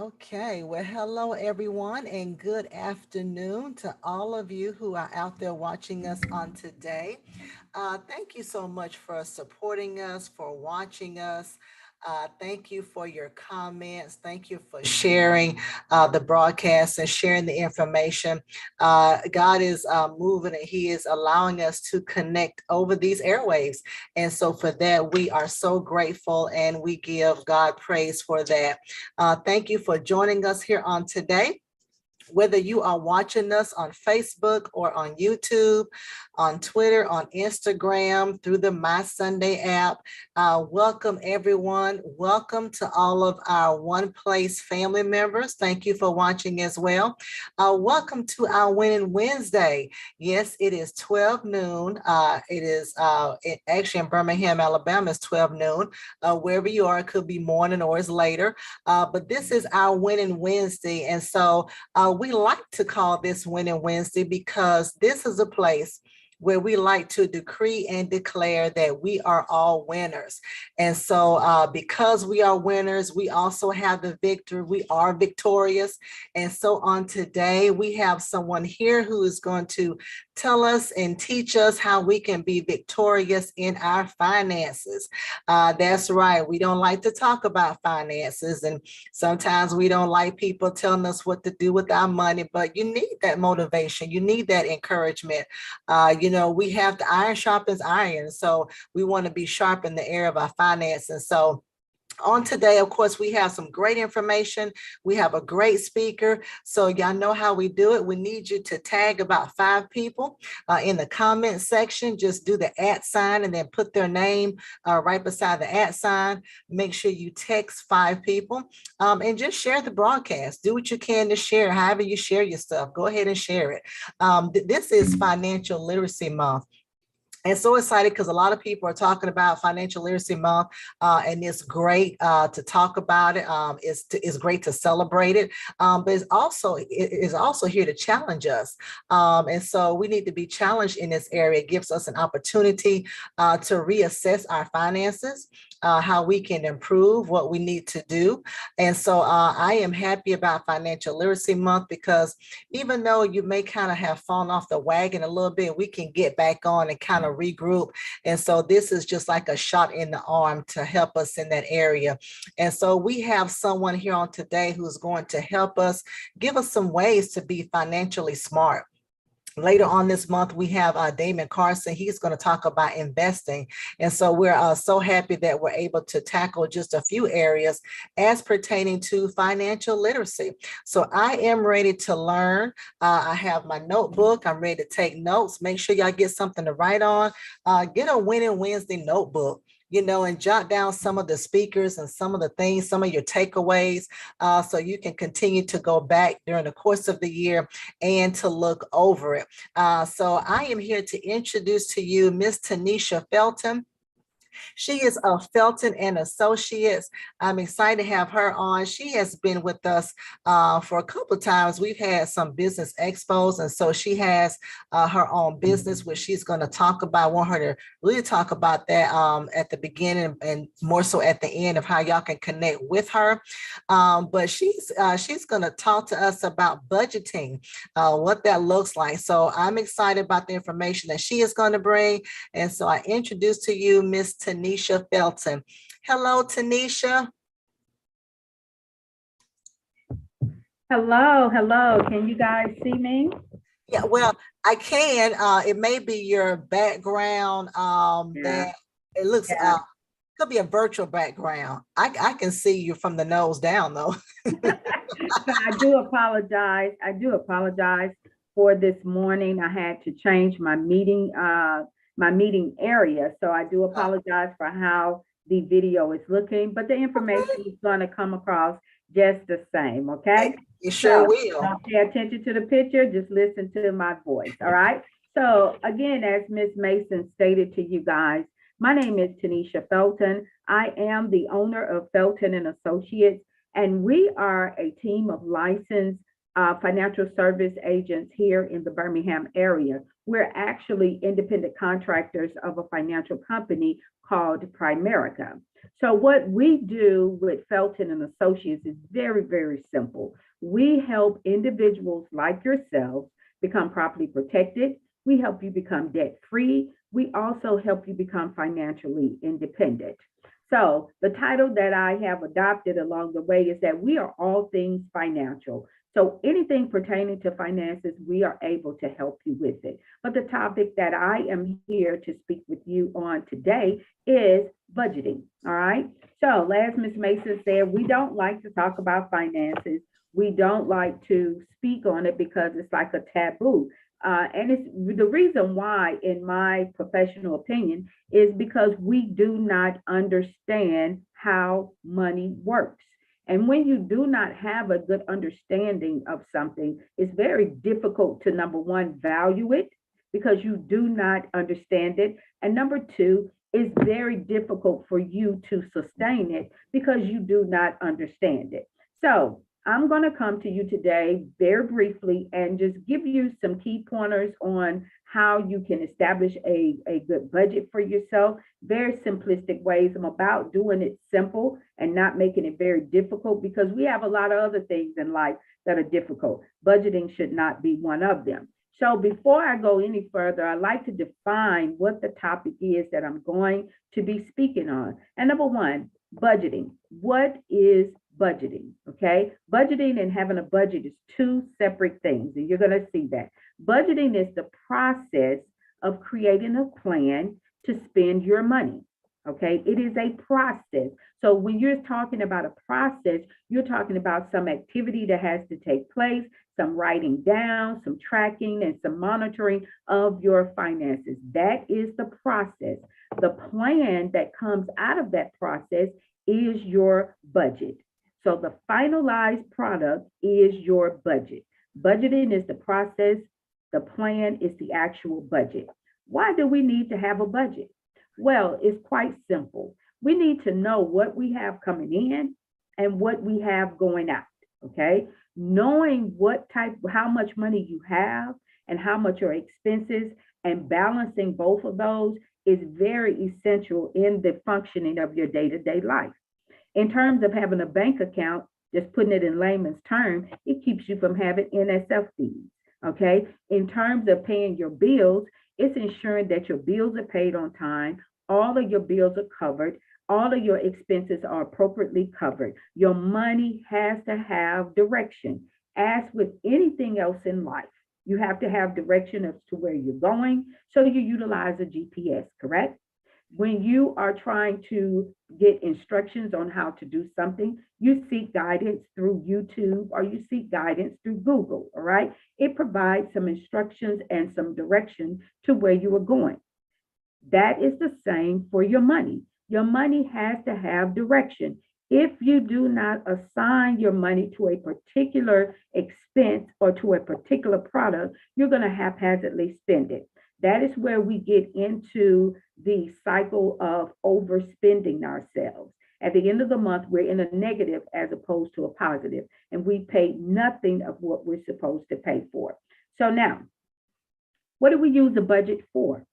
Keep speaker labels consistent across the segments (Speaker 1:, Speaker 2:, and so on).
Speaker 1: Okay, well, hello everyone, and good afternoon to all of you who are out there watching us on today. Thank you so much for supporting us, for watching us. Thank you for your comments. Thank you for sharing the broadcast and sharing the information. God is moving and He is allowing us to connect over these airwaves. And so, for that, we are so grateful and we give God praise for that. Thank you for joining us here on today. Whether you are watching us on Facebook or on YouTube, on Twitter, on Instagram, through the My Sunday app, welcome everyone. Welcome to all of our One Place family members. Thank you for watching as well. Welcome to our Winning Wednesday. Yes, it is 12 noon. Actually in Birmingham, Alabama, it's 12 noon. Wherever you are, it could be morning or it's later. But this is our Winning Wednesday. And so we like to call this Winning Wednesday because this is a place where we like to decree and declare that we are all winners. And so because we are winners, we also have the victory. We are victorious. And so on today, we have someone here who is going to tell us and teach us how we can be victorious in our finances. That's right. We don't like to talk about finances, and sometimes we don't like people telling us what to do with our money, but you need that motivation. You need that encouragement. We have the iron sharpens iron. So we want to be sharp in the area of our finances. So on today, of course, we have some great information. We have a great speaker. So y'all know how we do it. We need you to tag about 5 people in the comment section. Just do the @ sign and then put their name right beside the @ sign. Make sure you text 5 people and just share the broadcast. Do what you can to share. However you share your stuff, go ahead and share it. This is Financial Literacy Month. And so excited because a lot of people are talking about Financial Literacy Month, and it's great to talk about it. It's great to celebrate it, but it is also here to challenge us. And so we need to be challenged in this area. It gives us an opportunity to reassess our finances, how we can improve, what we need to do. And so I am happy about Financial Literacy Month because even though you may kind of have fallen off the wagon a little bit, we can get back on and kind of regroup. And so this is just like a shot in the arm to help us in that area. And so we have someone here on today who's going to help us, give us some ways to be financially smart. Later on this month, we have Damon Carson. He's going to talk about investing. And so we're so happy that we're able to tackle just a few areas as pertaining to financial literacy. So I am ready to learn. I have my notebook. I'm ready to take notes. Make sure y'all get something to write on. Get a Winning Wednesday notebook, and jot down some of the speakers and some of the things, some of your takeaways, so you can continue to go back during the course of the year and to look over it. So I am here to introduce to you Miss Tenesha Felton. She is a Felton and Associates. I'm excited to have her on. She has been with us for a couple of times. We've had some business expos, and so she has her own business, which she's going to talk about. I want her to really talk about that at the beginning and more so at the end of how y'all can connect with her. But she's going to talk to us about budgeting, what that looks like. So I'm excited about the information that she is going to bring. And so I introduce to you Miss Tenesha Felton. Hello, Tenesha.
Speaker 2: Hello. Can you guys see me?
Speaker 1: Yeah, well, I can. It may be your background
Speaker 2: Yeah,
Speaker 1: that it looks
Speaker 2: yeah.
Speaker 1: could be a virtual background. I can see you from the nose down though.
Speaker 2: So I do apologize. For this morning. I had to change my meeting area. So I do apologize for how the video is looking, but the information is going to come across just the same. Okay.
Speaker 1: You sure
Speaker 2: So
Speaker 1: will.
Speaker 2: don't pay attention to the picture, just listen to my voice. All right. So again, as Miss Mason stated to you guys, my name is Tenesha Felton. I am the owner of Felton and Associates, and we are a team of licensed financial service agents here in the Birmingham area. We're actually independent contractors of a financial company called Primerica. So what we do with Felton and Associates is very, very simple. We help individuals like yourselves become properly protected. We help you become debt free. We also help you become financially independent. So, the title that I have adopted along the way is that we are all things financial. So, anything pertaining to finances, we are able to help you with it. But the topic that I am here to speak with you on today is budgeting. All right. So, as Ms. Mason said, we don't like to talk about finances. We don't like to speak on it because it's like a taboo. And it's the reason why, in my professional opinion, is because we do not understand how money works. And when you do not have a good understanding of something, it's very difficult to, number one, value it because you do not understand it. And number two, it's very difficult for you to sustain it because you do not understand it. So I'm going to come to you today very briefly and just give you some key pointers on how you can establish a good budget for yourself. Very simplistic ways. I'm about doing it simple and not making it very difficult because we have a lot of other things in life that are difficult. Budgeting should not be one of them. So before I go any further, I'd like to define what the topic is that I'm going to be speaking on. And number one, budgeting. What is budgeting? Okay. Budgeting and having a budget is two separate things, and you're going to see that. Budgeting is the process of creating a plan to spend your money. Okay. It is a process. So when you're talking about a process, you're talking about some activity that has to take place, some writing down, some tracking, and some monitoring of your finances. That is the process. The plan that comes out of that process is your budget. So the finalized product is your budget. Budgeting is the process. The plan is the actual budget. Why do we need to have a budget? Well, it's quite simple. We need to know what we have coming in and what we have going out. Okay. Knowing how much money you have and how much your expenses and balancing both of those is very essential in the functioning of your day-to-day life. In terms of having a bank account, just putting it in layman's term, it keeps you from having NSF fees. Okay. In terms of paying your bills, it's ensuring that your bills are paid on time, all of your bills are covered, all of your expenses are appropriately covered. Your money has to have direction. As with anything else in life, you have to have direction as to where you're going. So you utilize a GPS, correct? When you are trying to get instructions on how to do something, you seek guidance through YouTube or you seek guidance through Google, all right? It provides some instructions and some direction to where you are going. That is the same for your money. Your money has to have direction. If you do not assign your money to a particular expense or to a particular product, you're going to haphazardly spend it. That is where we get into the cycle of overspending ourselves. At the end of the month, we're in a negative as opposed to a positive, and we pay nothing of what we're supposed to pay for. So now, what do we use a budget for?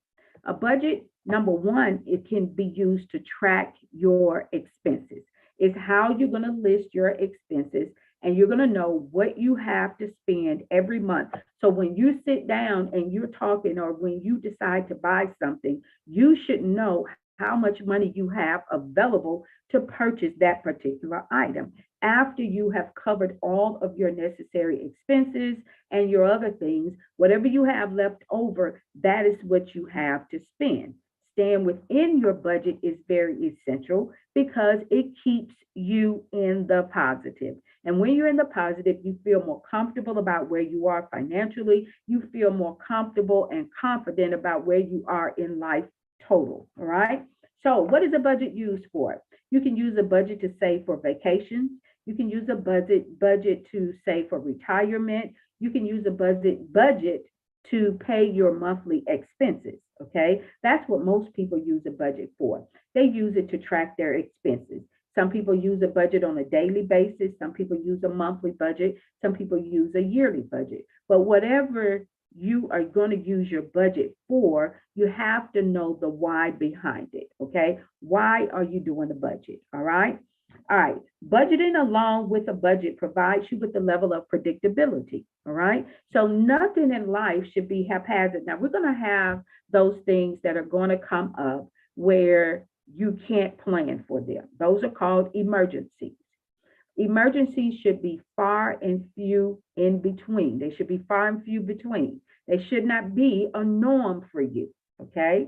Speaker 2: A budget, number one, it can be used to track your expenses. It's how you're going to list your expenses and you're going to know what you have to spend every month. So when you sit down and you're talking or when you decide to buy something, you should know how much money you have available to purchase that particular item. After you have covered all of your necessary expenses and your other things, whatever you have left over, that is what you have to spend. Staying within your budget is very essential because it keeps you in the positive. And when you're in the positive, you feel more comfortable about where you are financially. You feel more comfortable and confident about where you are in life total. All right. So what is a budget used for? You can use a budget to save for vacations. You can use a budget to save for retirement. You can use a budget to pay your monthly expenses. Okay. That's what most people use a budget for. They use it to track their expenses. Some people use a budget on a daily basis. Some people use a monthly budget. Some people use a yearly budget. But whatever you are going to use your budget for, you have to know the why behind it. Okay. Why are you doing the budget? All right. All right. Budgeting along with a budget provides you with a level of predictability. All right. So nothing in life should be haphazard. Now, we're going to have those things that are going to come up where you can't plan for them. Those are called emergencies. Emergencies should be far and few in between. They should be far and few between. They should not be a norm for you. Okay.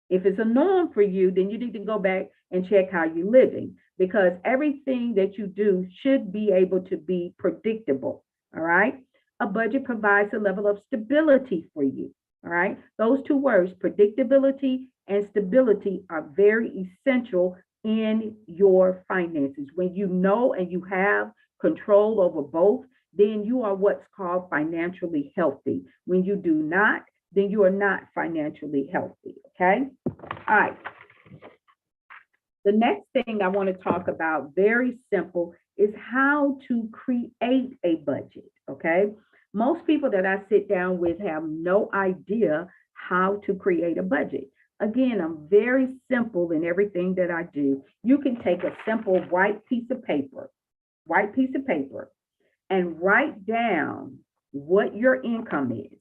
Speaker 2: If it's a norm for you, then you need to go back and check how you're living, because everything that you do should be able to be predictable. All right. A budget provides a level of stability for you. All right. Those two words, predictability and stability, are very essential in your finances. When you know and you have control over both, then you are what's called financially healthy. When you do not, then you are not financially healthy. Okay. All right. The next thing I want to talk about, very simple, is how to create a budget. Okay. Most people that I sit down with have no idea how to create a budget. Again, I'm very simple in everything that I do. You can take a simple white piece of paper, and write down what your income is.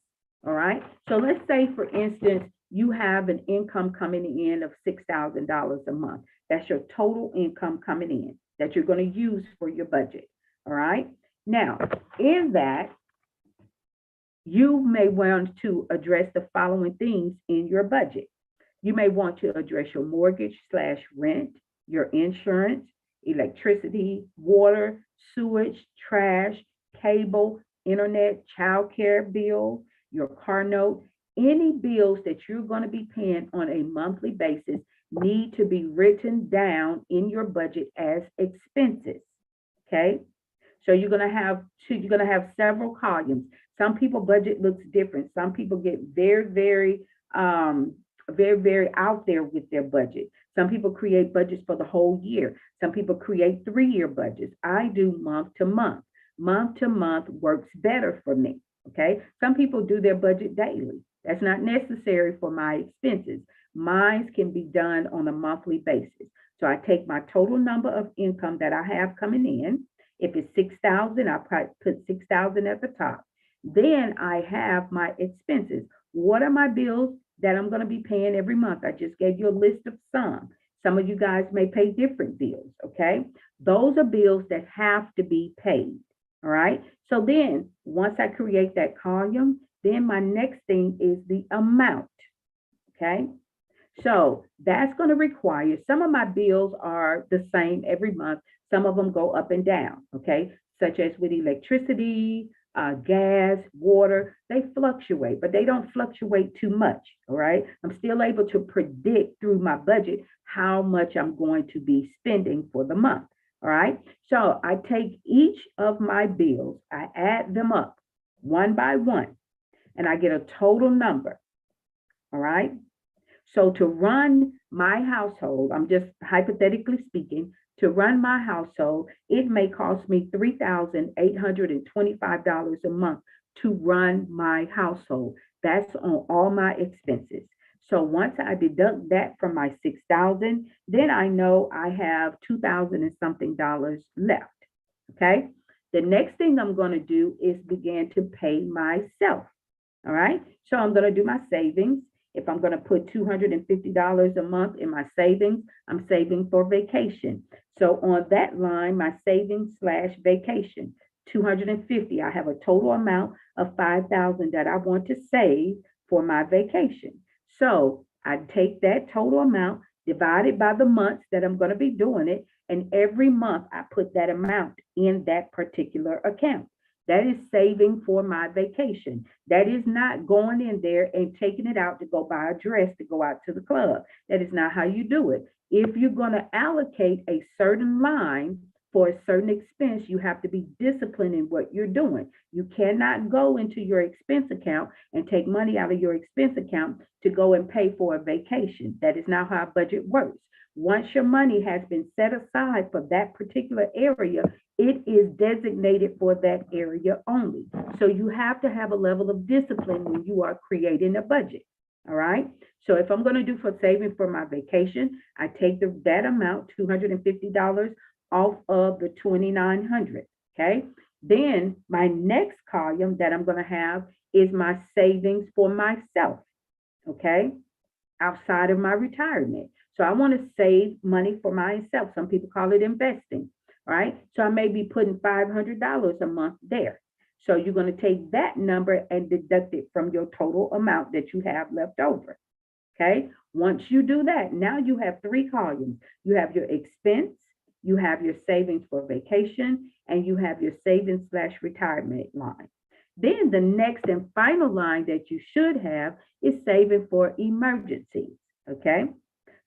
Speaker 2: All right. So let's say, for instance, you have an income coming in of $6,000 a month. That's your total income coming in that you're going to use for your budget. All right. Now, in that, you may want to address the following things in your budget. You may want to address your mortgage slash rent, your insurance, electricity, water, sewage, trash, cable, internet, childcare bill, your car note. Any bills that you're going to be paying on a monthly basis need to be written down in your budget as expenses. Okay. So you're going to have several columns. Some people budget looks different. Some people get very out there with their budget. Some people create budgets for the whole year. Some people create 3-year budgets. I do month to month. Month to month works better for me. Okay. Some people do their budget daily. That's not necessary for my expenses. Mine can be done on a monthly basis. So I take my total number of income that I have coming in. If it's 6,000, I put 6,000 at the top. Then I have my expenses. What are my bills that I'm going to be paying every month? I just gave you a list of some. Some of you guys may pay different bills. Okay. Those are bills that have to be paid. All right. So then once I create that column, then my next thing is the amount. Okay. So that's going to require, some of my bills are the same every month. Some of them go up and down. Okay. Such as with electricity, gas, water, they fluctuate, but they don't fluctuate too much. All right. I'm still able to predict through my budget how much I'm going to be spending for the month. All right. So I take each of my bills, I add them up one by one, and I get a total number. All right. So to run my household, I'm just hypothetically speaking, to run my household, it may cost me $3,825 a month to run my household. That's on all my expenses. So once I deduct that from my 6,000, then I know I have 2,000 and something dollars left. Okay. The next thing I'm going to do is begin to pay myself. All right. So I'm going to do my savings. If I'm going to put $250 a month in my savings, I'm saving for vacation. So on that line, my savings slash vacation, 250, I have a total amount of 5,000 that I want to save for my vacation. So I take that total amount, divide it by the months that I'm going to be doing it, and every month I put that amount in that particular account. That is saving for my vacation. That is not going in there and taking it out to go buy a dress to go out to the club. That is not how you do it. If you're going to allocate a certain line for a certain expense, you have to be disciplined in what you're doing. You cannot go into your expense account and take money out of your expense account to go and pay for a vacation. That is not how a budget works. Once your money has been set aside for that particular area, it is designated for that area only. So you have to have a level of discipline when you are creating a budget. All right. So if I'm going to do for saving for my vacation, I take that amount, $250 off of the 2,900. Okay. Then my next column that I'm going to have is my savings for myself. Okay, outside of my retirement. So I want to save money for myself. Some people call it investing, right? So I may be putting $500 a month there. So you're going to take that number and deduct it from your total amount that you have left over. Okay. Once you do that, now you have three columns. You have your expense, you have your savings for vacation, and you have your savings slash retirement line. Then the next and final line that you should have is saving for emergencies. Okay.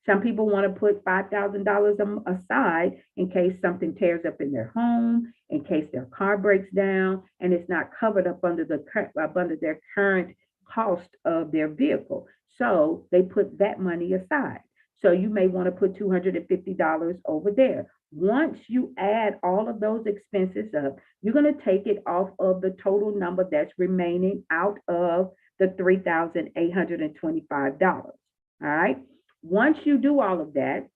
Speaker 2: Some people want to put $5,000 aside in case something tears up in their home, in case their car breaks down, and it's not covered up under their current cost of their vehicle. So they put that money aside. So you may want to put $250 over there. Once you add all of those expenses up, you're going to take it off of the total number that's remaining out of the $3,825. All right. Once you do all of that,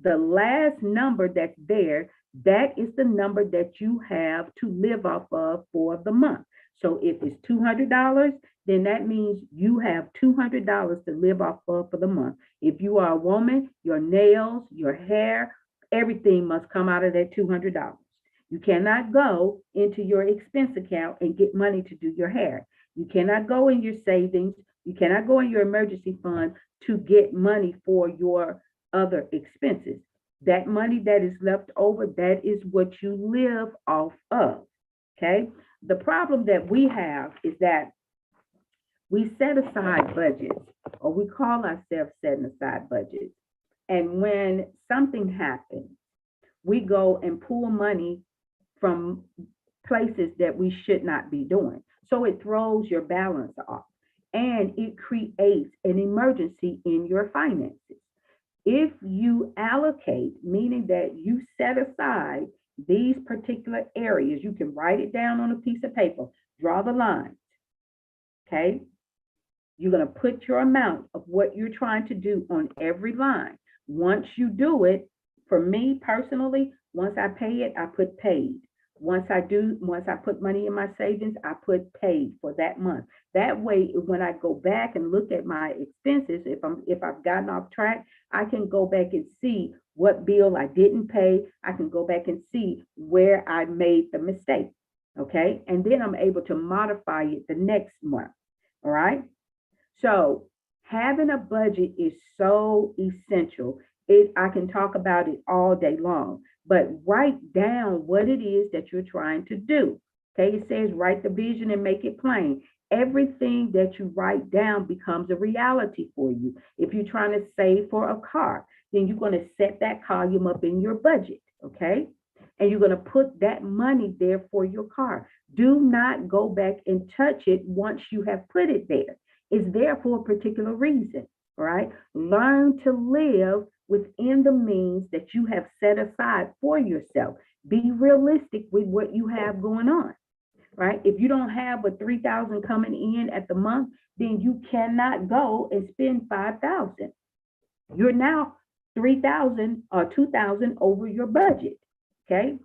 Speaker 2: the last number that's there, that is the number that you have to live off of for the month. So if it's $200, then that means you have $200 to live off of for the month. If you are a woman, your nails, your hair, everything must come out of that $200. You cannot go into your expense account and get money to do your hair. You cannot go in your savings. You cannot go in your emergency fund to get money for your other expenses. That money that is left over, that is what you live off of. Okay. The problem that we have is that we set aside budgets, or we call ourselves setting aside budgets. And when something happens, we go and pull money from places that we should not be doing. So it throws your balance off and it creates an emergency in your finances. If you allocate, meaning that you set aside these particular areas, you can write it down on a piece of paper, draw the lines, okay? You're going to put your amount of what you're trying to do on every line. Once you do it, for me personally, once I pay it, I put paid. Once I put money in my savings, I put paid for that month. That way, when I go back and look at my expenses, if I've gotten off track, I can go back and see what bill I didn't pay. I can go back and see where I made the mistake. Okay. And then I'm able to modify it the next month. All right. So having a budget is so essential. I can talk about it all day long, but write down what it is that you're trying to do. Okay, it says write the vision and make it plain. Everything that you write down becomes a reality for you. If you're trying to save for a car, then you're going to set that column up in your budget, okay? And you're going to put that money there for your car. Do not go back and touch it once you have put it there. It's there for a particular reason, all right? Learn to live within the means that you have set aside for yourself. Be realistic with what you have going on, right? If you don't have a 3,000 coming in at the month, then you cannot go and spend 5,000. You're now 3,000 or 2,000 over your budget, okay?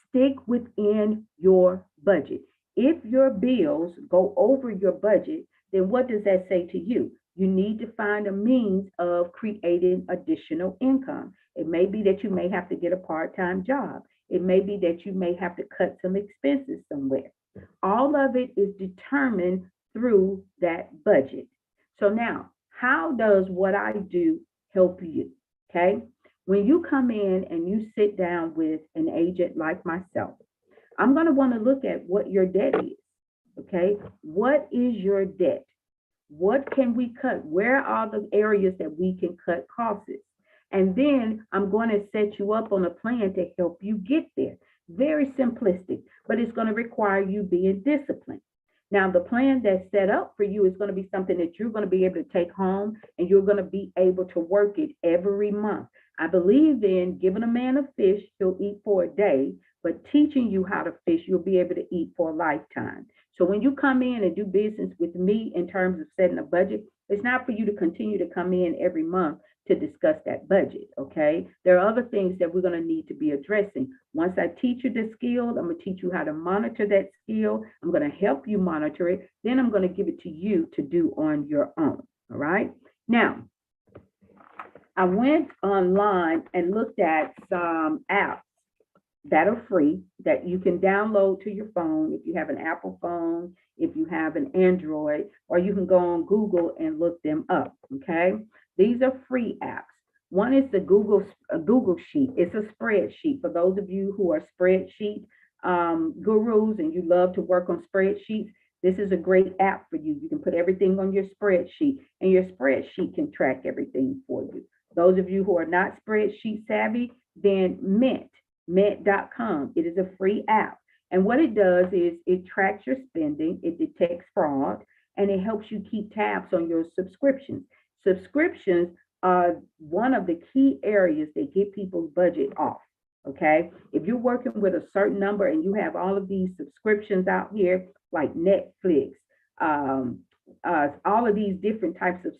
Speaker 2: Stick within your budget. If your bills go over your budget, then what does that say to you? You need to find a means of creating additional income. It may be that you may have to get a part-time job. It may be that you may have to cut some expenses somewhere. All of it is determined through that budget. So now, how does what I do help you? Okay. When you come in and you sit down with an agent like myself, I'm going to want to look at what your debt is. Okay. What is your debt? What can we cut? Where are the areas that we can cut costs? And then I'm going to set you up on a plan to help you get there. Very simplistic, but it's going to require you being disciplined. Now, the plan that's set up for you is going to be something that you're going to be able to take home and you're going to be able to work it every month. I believe in giving a man a fish, he'll eat for a day, but teaching you how to fish, you'll be able to eat for a lifetime. So when you come in and do business with me in terms of setting a budget, it's not for you to continue to come in every month to discuss that budget. Okay. There are other things that we're going to need to be addressing. Once I teach you the skill, I'm going to teach you how to monitor that skill. I'm going to help you monitor it. Then I'm going to give it to you to do on your own. All right. Now, I went online and looked at some apps that are free that you can download to your phone if you have an Apple phone, if you have an Android, or you can go on Google and look them up. Okay, these are free apps. One is the Google Sheet. It's a spreadsheet for those of you who are spreadsheet gurus and you love to work on spreadsheets. This is a great app for you. You can put everything on your spreadsheet, and your spreadsheet can track everything for you. Those of you who are not spreadsheet savvy, then Mint.com. It is a free app. And what it does is it tracks your spending, it detects fraud, and it helps you keep tabs on your subscriptions. Subscriptions are one of the key areas that get people's budget off. Okay. If you're working with a certain number and you have all of these subscriptions out here, like Netflix, um, all of these different types of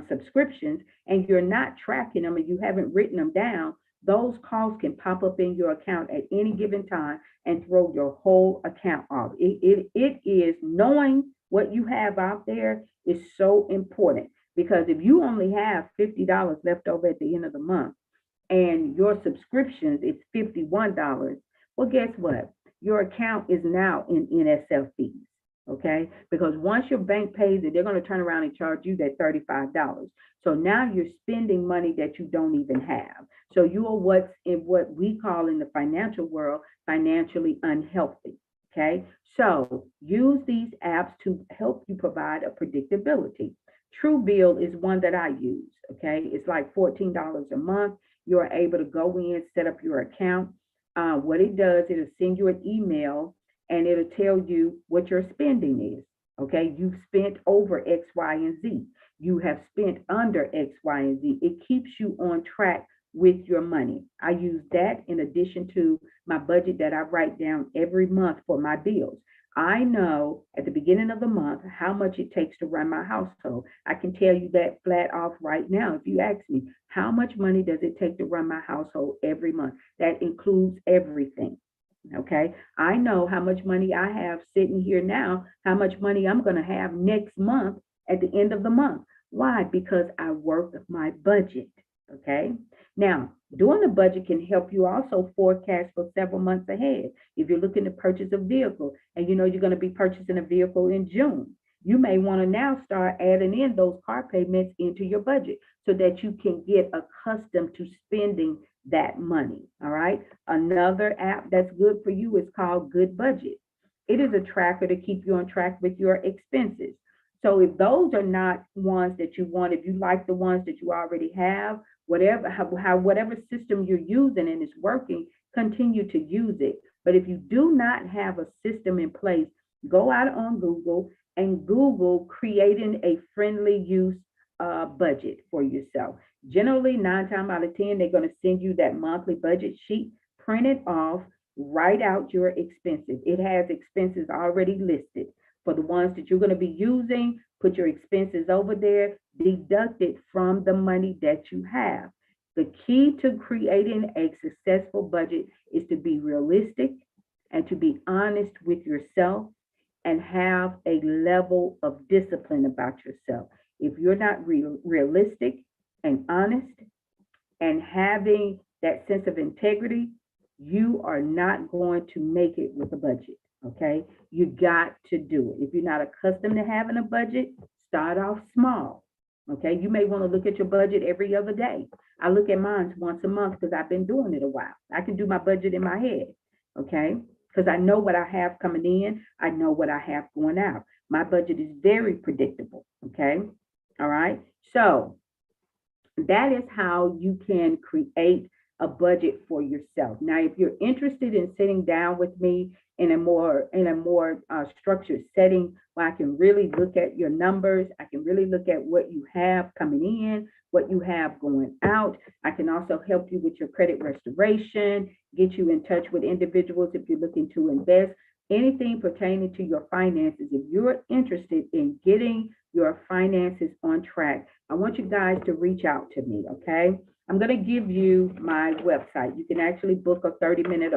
Speaker 2: subscriptions, and you're not tracking them and you haven't written them down, those costs can pop up in your account at any given time and throw your whole account off. It is knowing what you have out there is so important, because if you only have $50 left over at the end of the month and your subscriptions is $51, well, guess what? Your account is now in NSF fees. Okay, because once your bank pays it, they're going to turn around and charge you that $35. So now you're spending money that you don't even have. So you are what's in what we call in the financial world financially unhealthy. Okay, so use these apps to help you provide a predictability. Truebill is one that I use. Okay, it's like $14 a month. You're able to go in, set up your account. What it does, it'll send you an email and it'll tell you what your spending is. Okay, you've spent over X, Y, and Z. You have spent under X, Y, and Z. It keeps you on track with your money. I use that in addition to my budget that I write down every month for my bills. I know at the beginning of the month how much it takes to run my household. I can tell you that flat off right now. If you ask me, how much money does it take to run my household every month? That includes everything. Okay. I know how much money I have sitting here now, how much money I'm going to have next month at the end of the month. Why? Because I work my budget. Okay. Now, doing the budget can help you also forecast for several months ahead. If you're looking to purchase a vehicle and you know you're going to be purchasing a vehicle in June, you may want to now start adding in those car payments into your budget so that you can get accustomed to spending that money. All right. Another app that's good for you is called Good Budget. It is a tracker to keep you on track with your expenses. So if those are not ones that you want, if you like the ones that you already have, whatever system you're using and it's working, continue to use it. But if you do not have a system in place, go out on Google and Google creating a friendly use budget for yourself. Generally, 9 times out of 10, they're going to send you that monthly budget sheet. Print it off, write out your expenses. It has expenses already listed. For the ones that you're going to be using, put your expenses over there, deduct it from the money that you have. The key to creating a successful budget is to be realistic and to be honest with yourself and have a level of discipline about yourself. If you're not realistic and honest and having that sense of integrity, you are not going to make it with a budget. Okay. You got to do it. If you're not accustomed to having a budget, start off small. Okay. You may want to look at your budget every other day. I look at mine once a month because I've been doing it a while. I can do my budget in my head. Okay. Because I know what I have coming in. I know what I have going out. My budget is very predictable. Okay. All right. So that is how you can create a budget for yourself. Now, if you're interested in sitting down with me in a more structured setting where I can really look at your numbers, I can really look at what you have coming in, what you have going out. I can also help you with your credit restoration, get you in touch with individuals if you're looking to invest, anything pertaining to your finances. If you're interested in getting your finances on track, I want you guys to reach out to me, okay? I'm going to give you my website. You can actually book a 30-minute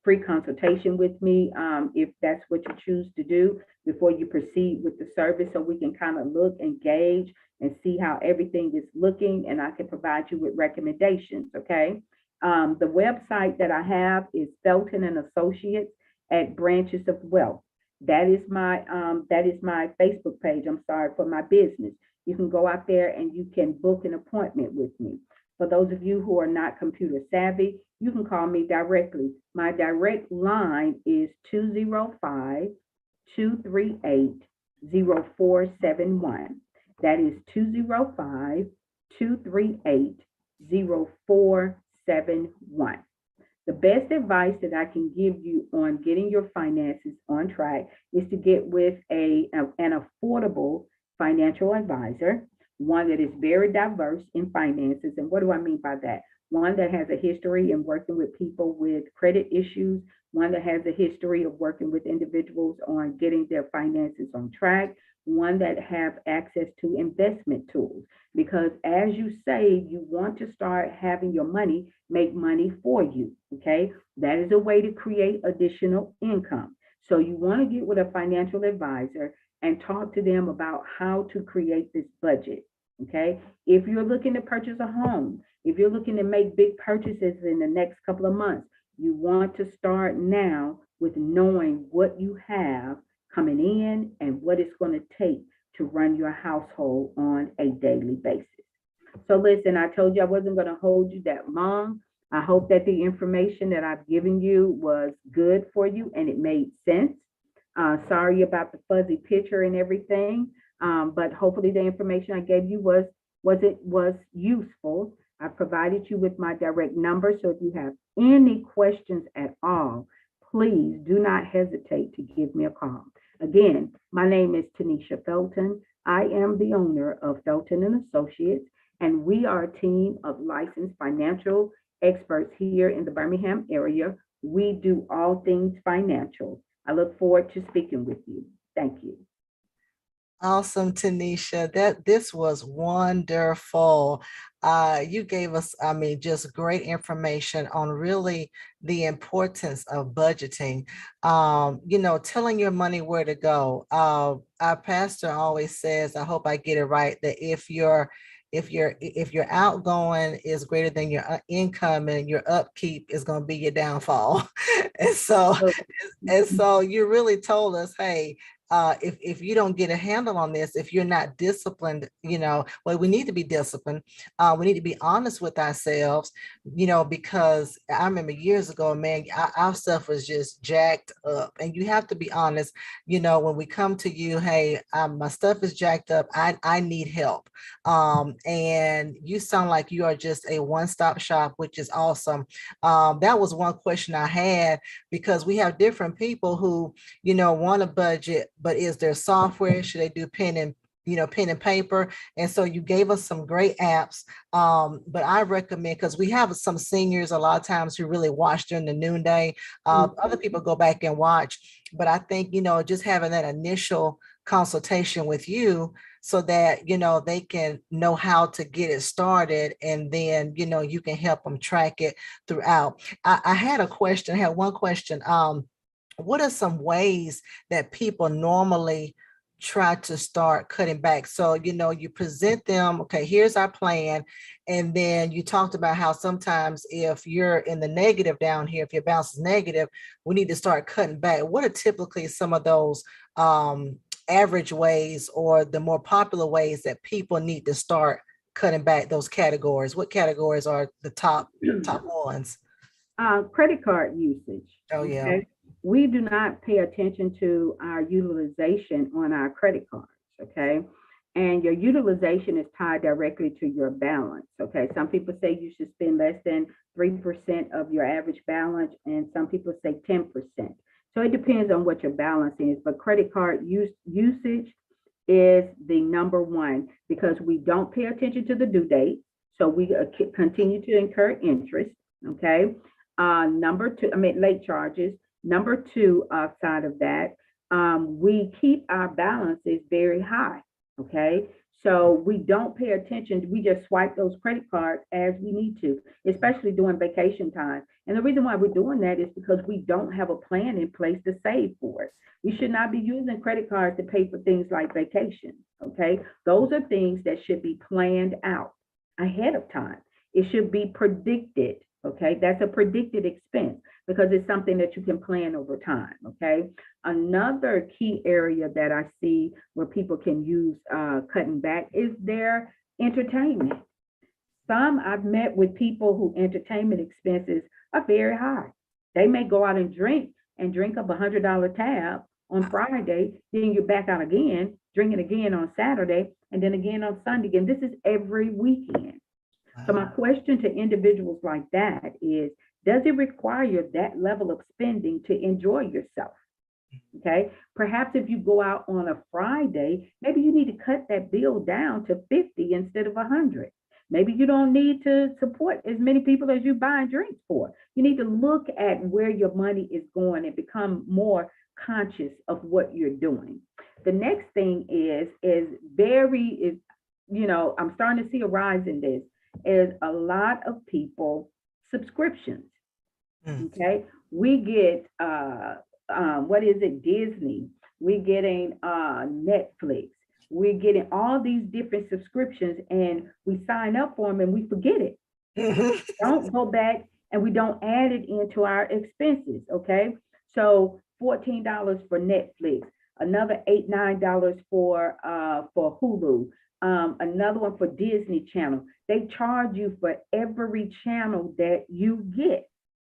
Speaker 2: free consultation with me if that's what you choose to do before you proceed with the service, so we can kind of look and gauge and see how everything is looking, and I can provide you with recommendations, okay? The website that I have is Felton and Associates at Branches of Wealth. That is my Facebook page. I'm sorry, for my business. You can go out there and you can book an appointment with me. For those of you who are not computer savvy, you can call me directly. My direct line is 205-238-0471. That is 205-238-0471. The best advice that I can give you on getting your finances on track is to get with an affordable financial advisor, one that is very diverse in finances. And what do I mean by that? One that has a history in working with people with credit issues, one that has a history of working with individuals on getting their finances on track, one that have access to investment tools. Because as you save, you want to start having your money make money for you, okay? That is a way to create additional income. So you want to get with a financial advisor and talk to them about how to create this budget, okay? If you're looking to purchase a home, if you're looking to make big purchases in the next couple of months, you want to start now with knowing what you have coming in and what it's going to take to run your household on a daily basis. So listen, I told you I wasn't going to hold you that long. I hope that the information that I've given you was good for you and it made sense. Sorry about the fuzzy picture and everything, but hopefully the information I gave you was useful. I provided you with my direct number, so if you have any questions at all, please do not hesitate to give me a call. Again, my name is Tenesha Felton. I am the owner of Felton and Associates, and we are a team of licensed financial experts here in the Birmingham area. We do all things financial. I look forward to speaking with you. Thank you.
Speaker 1: Awesome, Tanisha. This was wonderful. You gave us, I mean, just great information on really the importance of budgeting. Telling your money where to go. Our pastor always says, I hope I get it right, that if your outgoing is greater than your income, and your upkeep is going to be your downfall. and so
Speaker 2: So,
Speaker 1: and so you really told us, hey, if you don't get a handle on this, if you're not disciplined, well, we need to be disciplined. We need to be honest with ourselves, because I remember years ago, man, our stuff was just jacked up, and you have to be honest. When we come to you, hey, my stuff is jacked up. I need help. And you sound like you are just a one-stop shop, which is awesome. That was one question I had, because we have different people who, want a budget, but is there software? Should they do pen and paper? And so you gave us some great apps. But I recommend, because we have some seniors a lot of times who really watch during the noonday. Other people go back and watch, but I think, just having that initial consultation with you, so that they can know how to get it started, and then you can help them track it throughout. I had one question. What are some ways that people normally try to start cutting back? So, you present them, okay, here's our plan. And then you talked about how sometimes if you're in the negative down here, if your balance is negative, we need to start cutting back. What are typically some of those average ways, or the more popular ways that people need to start cutting back those categories? What categories are the top ones?
Speaker 2: Credit card usage.
Speaker 1: Oh, yeah.
Speaker 2: Okay. We do not pay attention to our utilization on our credit cards. Okay. And your utilization is tied directly to your balance. Okay. Some people say you should spend less than 3% of your average balance, and some people say 10%. So it depends on what your balance is. But credit card usage is the number one because we don't pay attention to the due date. So we continue to incur interest. Okay. Number two, I mean, late charges. Number two, side of that, we keep our balances very high. Okay. So we don't pay attention. We just swipe those credit cards as we need to, especially during vacation time. And the reason why we're doing that is because we don't have a plan in place to save for it. We should not be using credit cards to pay for things like vacation. Okay. Those are things that should be planned out ahead of time. It should be predicted. Okay. That's a predicted expense because it's something that you can plan over time. Okay. Another key area that I see where people can use cutting back is their entertainment. I've met with people who entertainment expenses are very high. They may go out and drink up $100 tab on Friday, then you're back out again, drinking again on Saturday, and then again on Sunday. And this is every weekend. So my question to individuals like that is, does it require that level of spending to enjoy yourself? Okay. Perhaps if you go out on a Friday, maybe you need to cut that bill down to 50 instead of 100. Maybe you don't need to support as many people as you buy drinks for. You need to look at where your money is going and become more conscious of what you're doing. The next thing I'm starting to see a rise in this, is a lot of people subscriptions. Okay. We get what is it, Disney, we're getting Netflix, we're getting all these different subscriptions, and we sign up for them and we forget it. Don't go back and we don't add it into our expenses. Okay. So $14 for Netflix, another $8-9 for Hulu, another one for Disney Channel. They charge you for every channel that you get.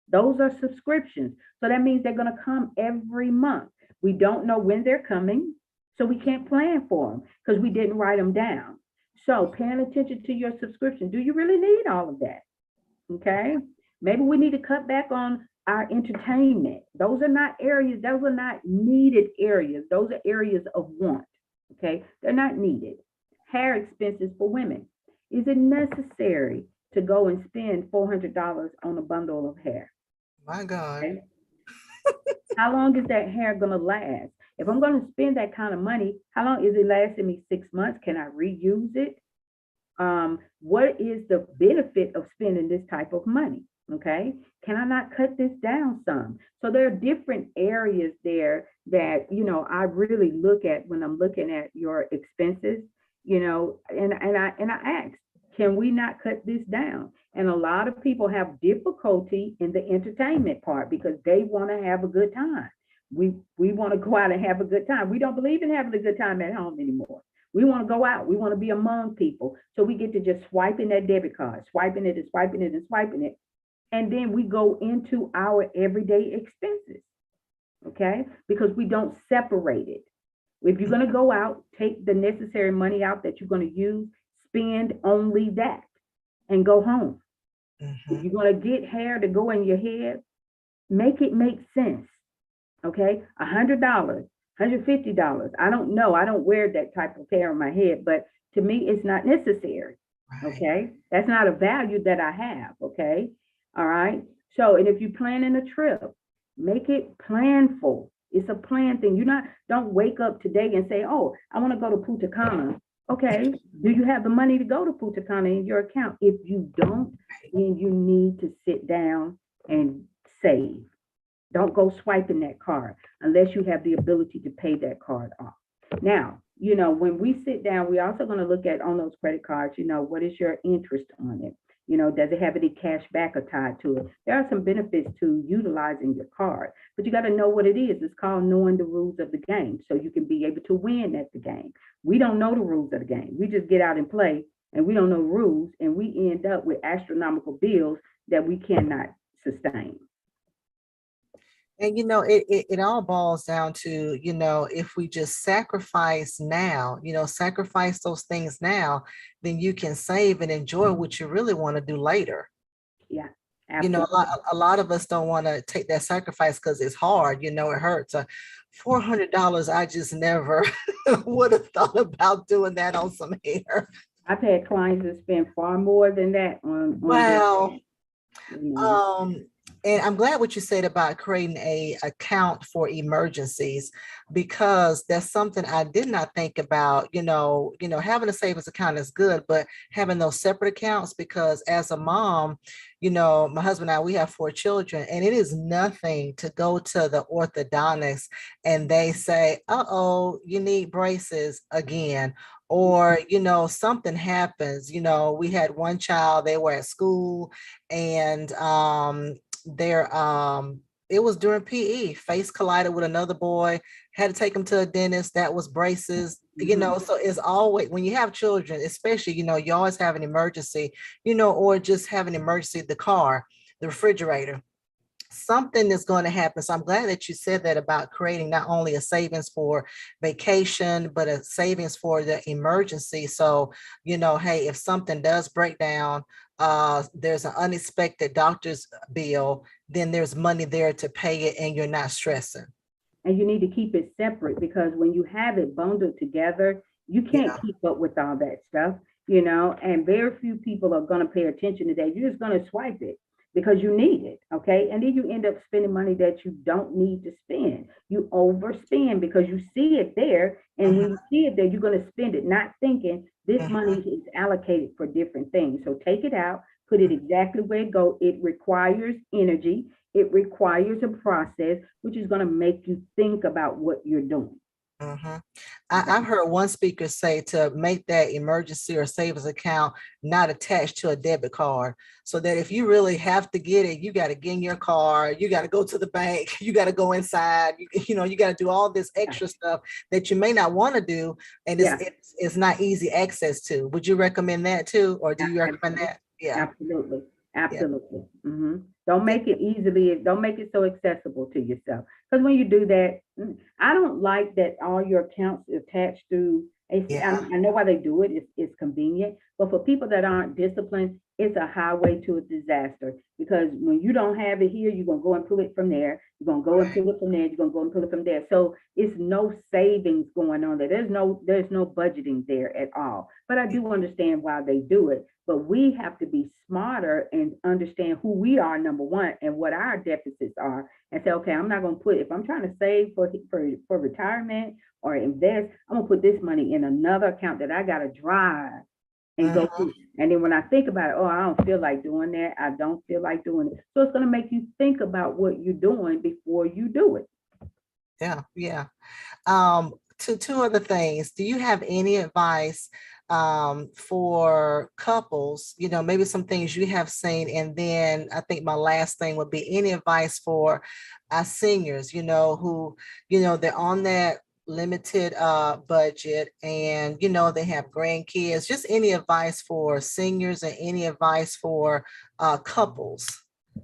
Speaker 2: Those are subscriptions. So that means they're going to come every month. We don't know when they're coming, so we can't plan for them because we didn't write them down. So paying attention to your subscription. Do you really need all of that? Okay. Maybe we need to cut back on our entertainment. Those are not needed areas. Those are areas of want. Okay. They're not needed. Hair expenses for women. Is it necessary to go and spend $400 on a bundle of hair?
Speaker 1: My God.
Speaker 2: Okay. How long is that hair going to last? If I'm going to spend that kind of money, how long is it lasting me? 6 months? Can I reuse it? What is the benefit of spending this type of money? Okay. Can I not cut this down some? So there are different areas there that, I really look at when I'm looking at your expenses, and I ask, can we not cut this down? And a lot of people have difficulty in the entertainment part because they want to have a good time. We want to go out and have a good time. We don't believe in having a good time at home anymore. We want to go out. We want to be among people. So we get to just swiping that debit card, swiping it and swiping it and swiping it. And then we go into our everyday expenses, okay? Because we don't separate it. If you're going to go out, take the necessary money out that you're going to use, spend only that and go home. If you're going to get hair to go in your head, make it make sense, okay? $100, $150. I don't know. I don't wear that type of hair on my head, but to me, it's not necessary, okay? That's not a value that I have, okay? All right. So, and if you're planning a trip, make it planful. It's a plan thing. Don't wake up today and say, oh, I want to go to Punta Cana. Okay. Do you have the money to go to Punta Cana in your account? If you don't, then you need to sit down and save. Don't go swiping that card unless you have the ability to pay that card off. Now, when we sit down, we're also going to look at on those credit cards, what is your interest on it? Does it have any cash back tied to it? There are some benefits to utilizing your card, but you got to know what it is. It's called knowing the rules of the game so you can be able to win at the game. We don't know the rules of the game. We just get out and play and we don't know rules and we end up with astronomical bills that we cannot sustain.
Speaker 1: And it all boils down to, if we just sacrifice now, sacrifice those things now, then you can save and enjoy what you really want to do later.
Speaker 2: Yeah,
Speaker 1: absolutely. A lot of us don't want to take that sacrifice because it's hard, it hurts. $400. I just never would have thought about doing that on some hair.
Speaker 2: I've had clients that spend far more than that on their,
Speaker 1: Wow.
Speaker 2: you know.
Speaker 1: Um, and I'm glad what you said about creating a account for emergencies, because that's something I did not think about. Having a savings account is good, but having those separate accounts, because as a mom, my husband and I, we have 4 children, and it is nothing to go to the orthodontist and they say, "Uh-oh, you need braces again." Or, something happens. We had one child, they were at school, and their it was during PE, face collided with another boy, had to take him to a dentist, that was braces.
Speaker 2: Mhm.
Speaker 1: So it's always, when you have children, especially, you always have an emergency, or just have an emergency, the car, the refrigerator, something is going to happen. So I'm glad that you said that about creating not only a savings for vacation, but a savings for the emergency. So, hey, if something does break down, there's an unexpected doctor's bill, then there's money there to pay it and you're not stressing.
Speaker 2: And you need to keep it separate because when you have it bundled together, you can't
Speaker 1: Yeah.
Speaker 2: keep up with all that stuff, and very few people are going to pay attention to that. You're just going to swipe it because you need it, okay? And then you end up spending money that you don't need to spend. You overspend because you see it there, and when you
Speaker 1: Mhm,
Speaker 2: see it there, you're going to spend it, not thinking this money
Speaker 1: mhm,
Speaker 2: is allocated for different things. So take it out, put it exactly where it goes. It requires energy. It requires a process, which is going to make you think about what you're doing.
Speaker 1: mhm. I've
Speaker 2: Okay.
Speaker 1: heard one speaker say to make that emergency or savings account not attached to a debit card, so that if you really have to get it, you got to get in your car, you got to go to the bank, you got to go inside, you got to do all this
Speaker 2: Yeah.
Speaker 1: extra stuff that you may not want to do, and it's,
Speaker 2: Yeah.
Speaker 1: it's it's not easy access to. Would you recommend that too, or do you recommend
Speaker 2: Absolutely.
Speaker 1: that? Yeah,
Speaker 2: Absolutely.
Speaker 1: yeah,
Speaker 2: Absolutely. Don't
Speaker 1: yeah.
Speaker 2: make it easily, don't make it so accessible to yourself. Because when you do that, I don't like that all your accounts attached to
Speaker 1: Yeah.
Speaker 2: I know why they do it. It's convenient. But for people that aren't disciplined, it's a highway to a disaster. Because when you don't have it here, you're gonna go and pull it from there. You're gonna go and
Speaker 1: Right.
Speaker 2: pull it from there. You're gonna go and pull it from there. So it's no savings going on there. There's no budgeting there at all. But I do understand why they do it. But we have to be smarter and understand who we are, number one, and what our deficits are, and say, okay, I'm not going to put, if I'm trying to save for retirement or invest, I'm going to put this money in another account that I got to drive and go
Speaker 1: Mhm.
Speaker 2: through. And then when I think about it, oh, I don't feel like doing that. I don't feel like doing it. So it's going to make you think about what you're doing before you do it.
Speaker 1: Yeah, yeah. Two other things. Do you have any advice for couples? Maybe some things you have seen, and then I think my last thing would be any advice for our seniors, who, they're on that limited budget, and they have grandkids. Just any advice for seniors and any advice for couples.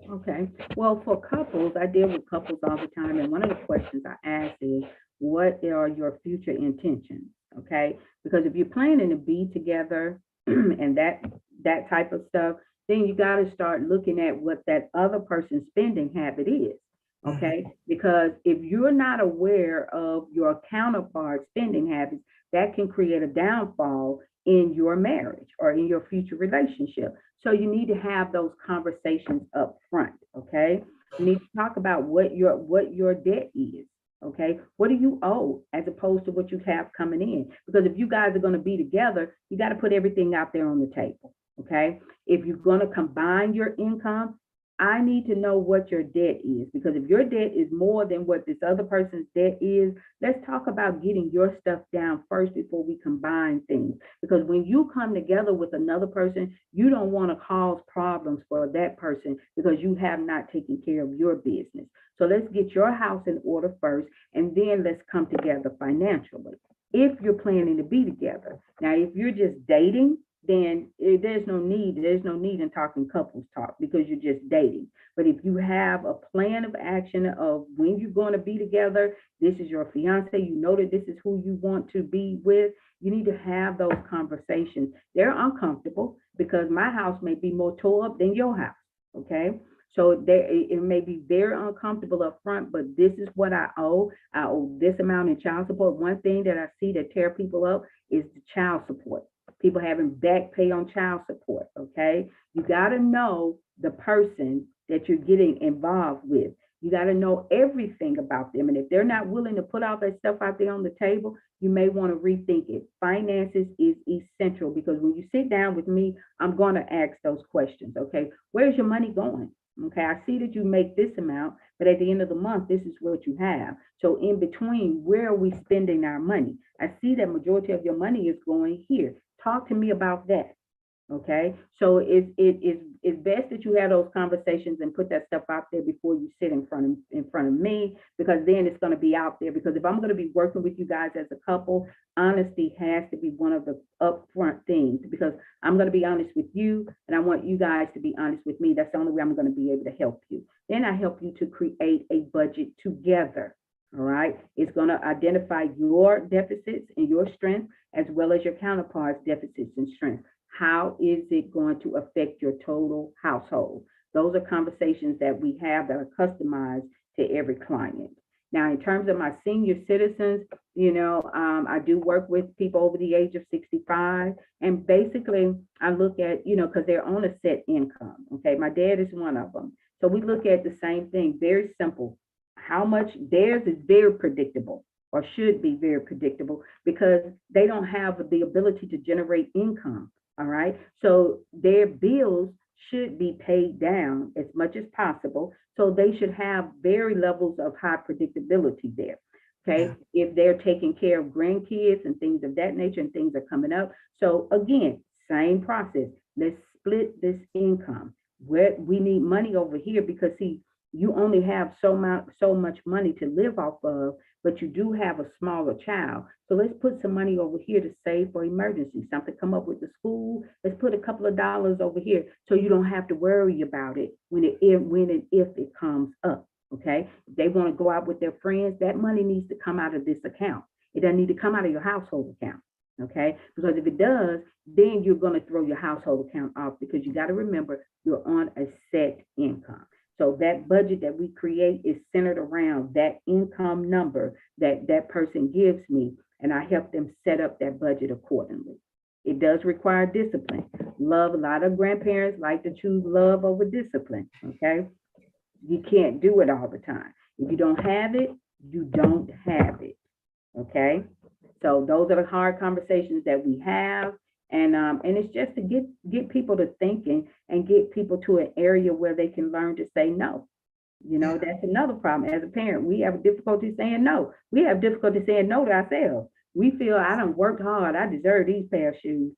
Speaker 2: Okay. Well, for couples, I deal with couples all the time, and one of the questions I ask is, what are your future intentions? Okay, because if you're planning to be together and that type of stuff, then you got to start looking at what that other person's spending habit is.
Speaker 1: Mhm,
Speaker 2: Okay, because if you're not aware of your counterpart's spending habits, that can create a downfall in your marriage or in your future relationship. So you need to have those conversations up front, okay? You need to talk about what your debt is, okay? What do you owe as opposed to what you have coming in? Because if you guys are going to be together, you got to put everything out there on the table, okay? If you're going to combine your income, I need to know what your debt is, because if your debt is more than what this other person's debt is, let's talk about getting your stuff down first before we combine things. Because when you come together with another person, you don't want to cause problems for that person because you have not taken care of your business. So let's get your house in order first, and then let's come together financially. If you're planning to be together. Now, if you're just dating, then there's no need in talking couples talk because you're just dating. But if you have a plan of action of when you're going to be together, this is your fiance, you know that this is who you want to be with, you need to have those conversations. They're uncomfortable because my house may be more tore up than your house. Okay. So it may be very uncomfortable up front, but this is what I owe. I owe this amount in child support. One thing that I see that tear people up is the child support. People having back pay on child support. Okay. You got to know the person that you're getting involved with. You got to know everything about them. And if they're not willing to put all that stuff out there on the table, you may want to rethink it. Finances is essential because when you sit down with me, I'm going to ask those questions. Okay. Where's your money going? Okay. I see that you make this amount, but at the end of the month, this is what you have. So in between, where are we spending our money? I see that majority of your money is going here. Talk to me about that. Okay, so it's best that you have those conversations and put that stuff out there before you sit in front of me, because then it's going to be out there. Because if I'm going to be working with you guys as a couple, honesty has to be one of the upfront things, because I'm going to be honest with you and I want you guys to be honest with me. That's the only way I'm going to be able to help you. Then I help you to create a budget together. All right, it's going to identify your deficits and your strengths as well as your counterparts' deficits and strengths. How is it going to affect your total household? Those are conversations that we have that are customized to every client. Now, in terms of my senior citizens, I do work with people over the age of 65. And basically, I look at, because they're on a set income. Okay. My dad is one of them. So we look at the same thing, very simple. How much theirs is very predictable, or should be very predictable, because they don't have the ability to generate income. All right. So their bills should be paid down as much as possible. So they should have very levels of high predictability there. Okay. Yeah. If they're taking care of grandkids and things of that nature and things are coming up. So again, same process. Let's split this income. Where we need money over here, because see, you only have so much money to live off of, but you do have a smaller child. So let's put some money over here to save for emergency. Something come up with the school. Let's put a couple of dollars over here so you don't have to worry about it when and if it comes up. Okay. If they want to go out with their friends, that money needs to come out of this account. It doesn't need to come out of your household account. Okay. Because if it does, then you're going to throw your household account off, because you got to remember you're on a set income. So that budget that we create is centered around that income number that that person gives me, and I help them set up that budget accordingly. It does require discipline. Love, a lot of grandparents like to choose love over discipline. Okay. You can't do it all the time. If you don't have it, you don't have it. Okay. So those are the hard conversations that we have. And it's just to get people to thinking and get people to an area where they can learn to say no. That's another problem. As a parent, we have difficulty saying no. We have difficulty saying no to ourselves. We feel I done worked hard. I deserve these pair of shoes.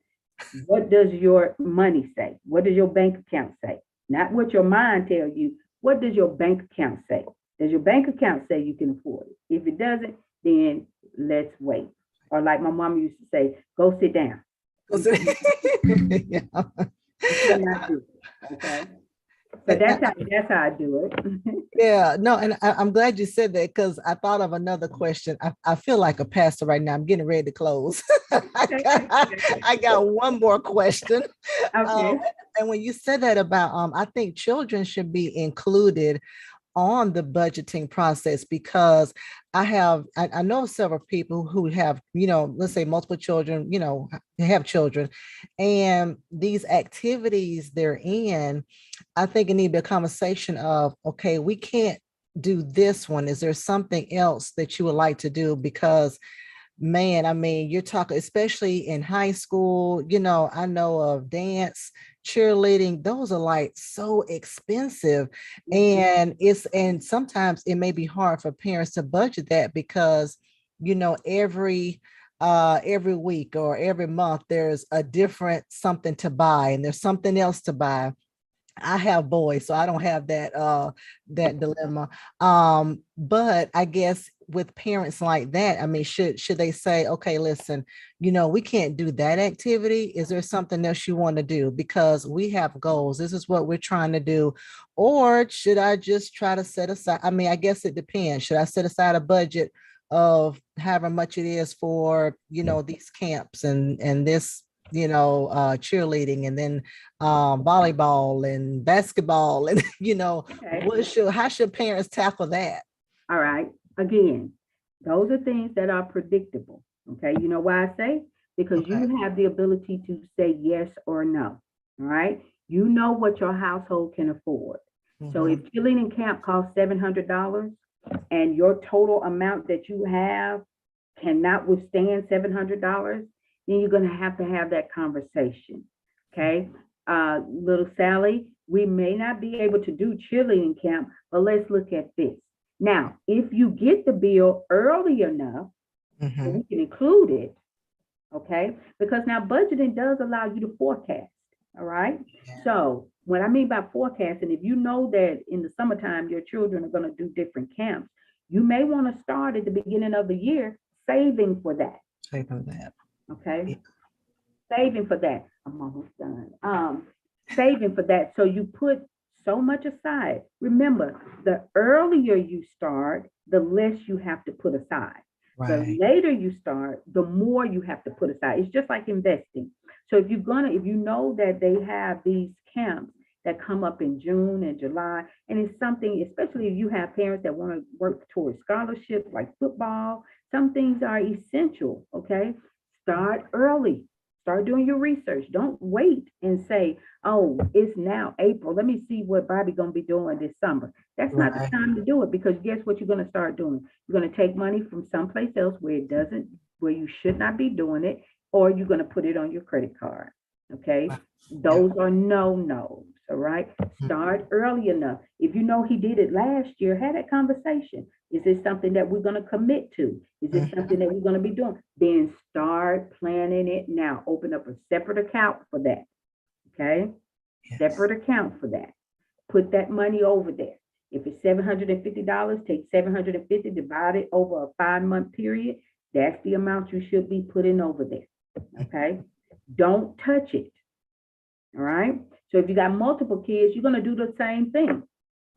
Speaker 2: What does your money say? What does your bank account say? Not what your mind tells you. What does your bank account say? Does your bank account say you can afford it? If it doesn't, then let's wait. Or like my mom used to say, go sit down.
Speaker 1: Yeah.
Speaker 2: Okay. So that's how I do it.
Speaker 1: Yeah, no, and I'm glad you said that, because I thought of another question. I feel like a pastor right now. I'm getting ready to close. I got one more question.
Speaker 2: Okay.
Speaker 1: And when you said that about, I think children should be included on the budgeting process, because I know several people who have, let's say multiple children, have children, and these activities they're in, I think it need to be a conversation of, okay, we can't do this one. Is there something else that you would like to do? Because man, I mean, you're talking, especially in high school, I know of dance, cheerleading, those are like so expensive. And sometimes it may be hard for parents to budget that, because, every week or every month, there's a different something to buy, and there's something else to buy. I have boys, so I don't have that dilemma. But I guess with parents like that, I mean, should they say, okay, listen, we can't do that activity. Is there something else you want to do? Because we have goals. This is what we're trying to do. Or should I just try to set aside? I mean, I guess it depends. Should I set aside a budget of however much it is for, these camps and this cheerleading, and then volleyball and basketball, and
Speaker 2: Okay.
Speaker 1: how should parents tackle that?
Speaker 2: All right. Again, those are things that are predictable. Okay. You know why I say? Because
Speaker 1: Okay.
Speaker 2: you have the ability to say yes or no. All right. You know what your household can afford. So if
Speaker 1: Hmm.
Speaker 2: cheerleading camp costs $700 and your total amount that you have cannot withstand $700, then you're going to have that conversation. Okay. Little Sally, we may not be able to do cheerleading camp, but let's look at this. Now, if you get the bill early enough, so
Speaker 1: Hmm.
Speaker 2: we can include it, okay? Because now budgeting does allow you to forecast, all right?
Speaker 1: Yeah.
Speaker 2: So what I mean by forecasting, if you know that in the summertime your children are going to do different camps, you may want to start at the beginning of the year saving for that,
Speaker 1: Take of that.
Speaker 2: okay?
Speaker 1: Yeah.
Speaker 2: Saving for that. I'm almost done. Saving for that. So you put so much aside. Remember, the earlier you start, the less you have to put aside. The
Speaker 1: Right.
Speaker 2: later you start, the more you have to put aside. It's just like investing. So if you know that they have these camps that come up in June and July, and it's something, especially if you have parents that want to work towards scholarships like football, some things are essential. Okay, start early. Start doing your research. Don't wait and say, "Oh, it's now April. Let me see what Bobby gonna be doing this summer." That's not the
Speaker 1: Right.
Speaker 2: time to do it because guess what you're gonna start doing? You're gonna take money from someplace else where you should not be doing it, or you're gonna put it on your credit card. Okay,
Speaker 1: Yeah.
Speaker 2: those are no nos. All right, start early enough. If you know he did it last year, have that conversation. Is this something that we're going to commit to? Is this
Speaker 1: Mhm.
Speaker 2: something that we're going to be doing? Then start planning it now. Open up a separate account for that. Okay.
Speaker 1: Yes.
Speaker 2: Separate account for that. Put that money over there. If it's $750, take 750, divide it over a 5 month period. That's the amount you should be putting over there. Okay. Don't touch it. All right. So if you got multiple kids, you're going to do the same thing.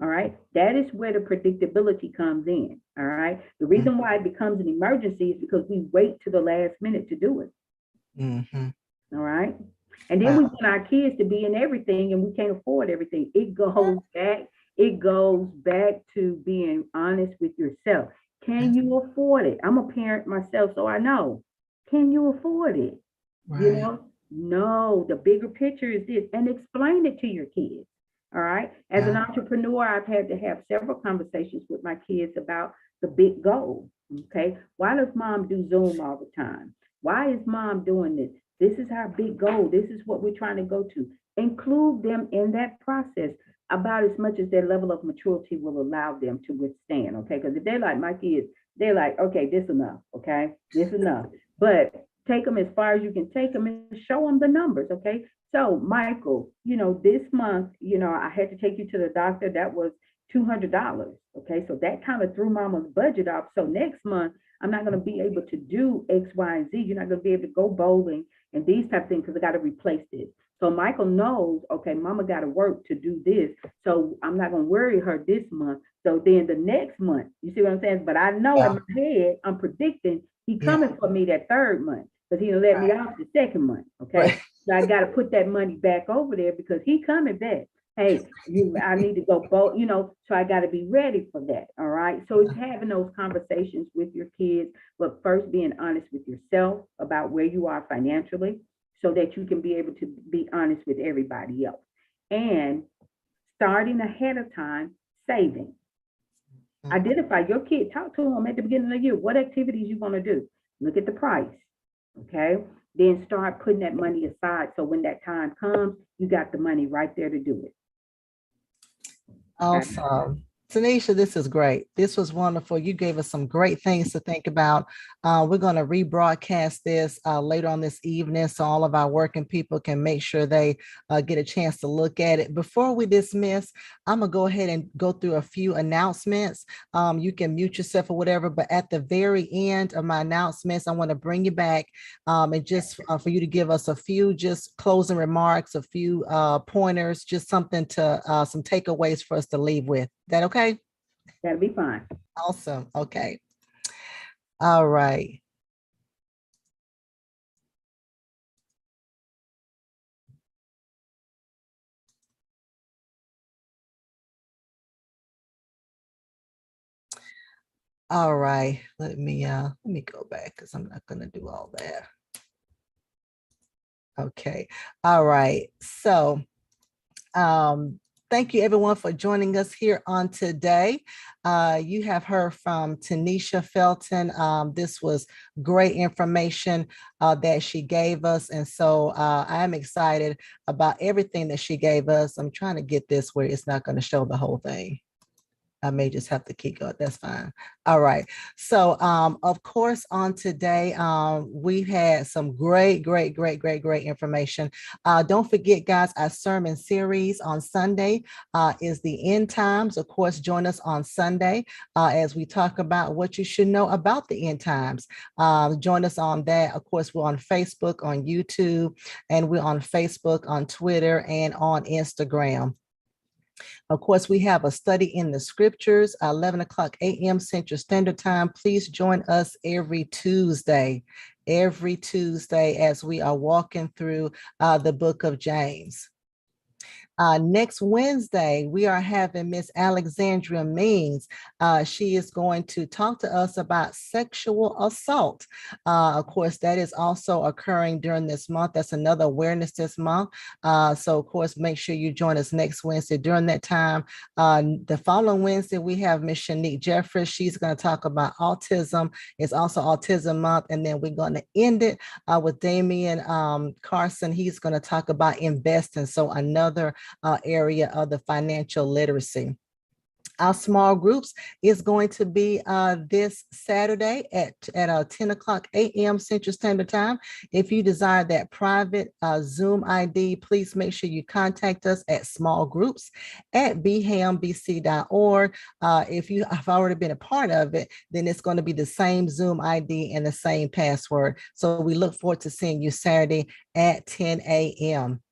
Speaker 2: All right. That is where the predictability comes in. All right. The reason why it becomes an emergency is because we wait to the last minute to do it.
Speaker 1: Mm-hmm.
Speaker 2: All right. And then we
Speaker 1: Wow.
Speaker 2: want our kids to be in everything and we can't afford everything. It goes back to being honest with yourself. Can you afford it? I'm a parent myself, so I know. Can you afford it? You
Speaker 1: Right.
Speaker 2: know, no, the bigger picture is this, and explain it to your kids. All right. As an
Speaker 1: Yeah.
Speaker 2: entrepreneur, I've had to have several conversations with my kids about the big goal. Okay. Why does mom do Zoom all the time? Why is mom doing this? This is our big goal. This is what we're trying to go to. Include them in that process about as much as their level of maturity will allow them to withstand. Okay. Because if they're like my kids, they're like, okay, this enough. Okay. This enough. But take them as far as you can take them and show them the numbers. Okay. So, Michael, this month, I had to take you to the doctor. That was $200. Okay. So that kind of threw mama's budget off. So next month, I'm not going to be able to do X, Y, and Z. You're not going to be able to go bowling and these type of things because I got to replace this. So Michael knows, okay, mama got to work to do this. So I'm not going to worry her this month. So then the next month, you see what I'm saying? But I know in
Speaker 1: Yeah.
Speaker 2: my head, I'm predicting he
Speaker 1: Yeah.
Speaker 2: coming for me that third month because he let me off the second month. Okay.
Speaker 1: Right.
Speaker 2: So I got to put that money back over there because he coming back. Hey, I need to go both, so I got to be ready for that. All right. So it's having those conversations with your kids, but first being honest with yourself about where you are financially so that you can be able to be honest with everybody else. And starting ahead of time, saving. Identify your kid, talk to them at the beginning of the year. What activities you want to do? Look at the price. Okay. Then start putting that money aside. So when that time comes, you got the money right there to do it. Okay.
Speaker 1: Awesome. Tanisha, this is great. This was wonderful. You gave us some great things to think about. We're going to rebroadcast this later on this evening so all of our working people can make sure they get a chance to look at it. Before we dismiss, I'm going to go ahead and go through a few announcements. You can mute yourself or whatever, but at the very end of my announcements, I want to bring you back and just for you to give us a few just closing remarks, a few pointers, just something to some takeaways for us to leave with. Is that okay?
Speaker 2: That'll be fine.
Speaker 1: Awesome. Okay. All right. All right, let me go back because I'm not gonna do all that. Okay. All right. So thank you everyone for joining us here on today. You have heard from Tenesha Felton. This was great information that she gave us. And so I am excited about everything that she gave us. I'm trying to get this where it's not going to show the whole thing. I may just have to keep going. That's fine. All right. So, of course, on today, we've had some great information. Don't forget, guys, our sermon series on Sunday is the end times. Of course, join us on Sunday as we talk about what you should know about the end times. Join us on that. Of course, we're on Facebook, on YouTube, and we're on Facebook, on Twitter, and on Instagram. Of course, we have a study in the scriptures, 11 o'clock a.m. Central Standard Time. Please join us every Tuesday as we are walking through the book of James. Next Wednesday, we are having Miss Alexandria Means. She is going to talk to us about sexual assault. Of course, that is also occurring during this month. That's another awareness this month. So, of course, make sure you join us next Wednesday during that time. The following Wednesday, we have Miss Shanique Jeffries. She's going to talk about autism. It's also Autism Month. And then we're going to end it with Damian Carson. He's going to talk about investing. So another area of the financial literacy. Our small groups is going to be this Saturday at 10 o'clock a.m. Central Standard Time. If you desire that private Zoom ID, please make sure you contact us at smallgroups@bhambc.org. If you have already been a part of it, then it's going to be the same Zoom ID and the same password. So we look forward to seeing you Saturday at 10 a.m.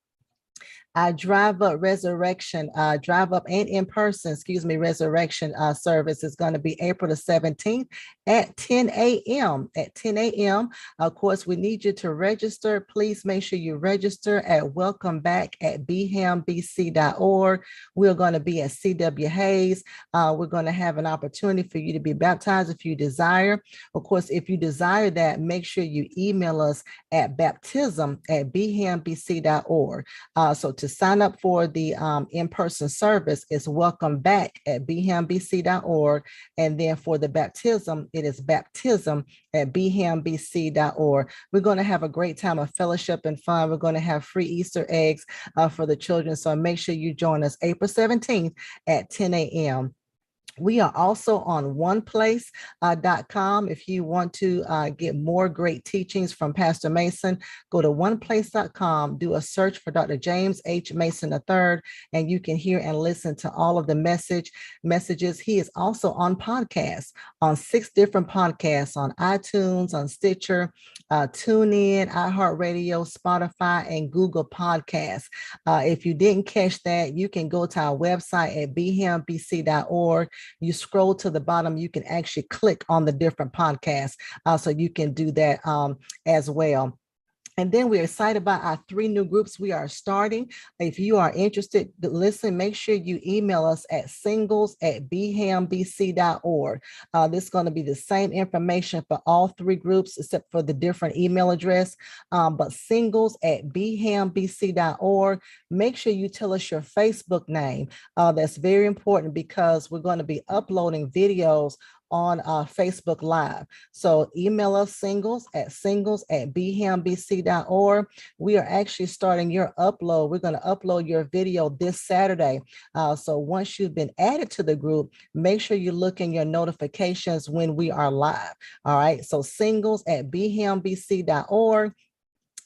Speaker 1: Drive Up Resurrection, Drive Up and in person, Resurrection service is going to be April the 17th at 10 a.m. At 10 a.m. Of course, we need you to register. Please make sure you register at welcomeback@bhambc.org. We're going to be at C.W. Hayes. We're going to have an opportunity for you to be baptized if you desire. Of course, if you desire that, make sure you email us at baptism@bhambc.org. So to sign up for the in-person service is welcomeback@bhambc.org. And then for the baptism, it is baptism@bhambc.org. We're going to have a great time of fellowship and fun. We're going to have free Easter eggs for the children. So make sure you join us April 17th at 10 a.m. We are also on oneplace.com. If you want to get more great teachings from Pastor Mason, go to oneplace.com, do a search for Dr. James H. Mason III, and you can hear and listen to all of the messages. He is also on podcasts, on 6 different podcasts, on iTunes, on Stitcher, TuneIn, iHeartRadio, Spotify, and Google Podcasts. If you didn't catch that, you can go to our website at bhambc.org. You scroll to the bottom, you can actually click on the different podcasts. So you can do that as well. And then we're excited about our 3 new groups we are starting. If you are interested, listen, make sure you email us at singles@bhambc.org. This is going to be the same information for all 3 groups, except for the different email address, but singles@bhambc.org. Make sure you tell us your Facebook name. That's very important because we're going to be uploading videos on Facebook Live. So email us singles@bhambc.org. We are actually starting your upload. We're going to upload your video this Saturday. So once you've been added to the group, make sure you look in your notifications when we are live. All right. So singles@bhambc.org.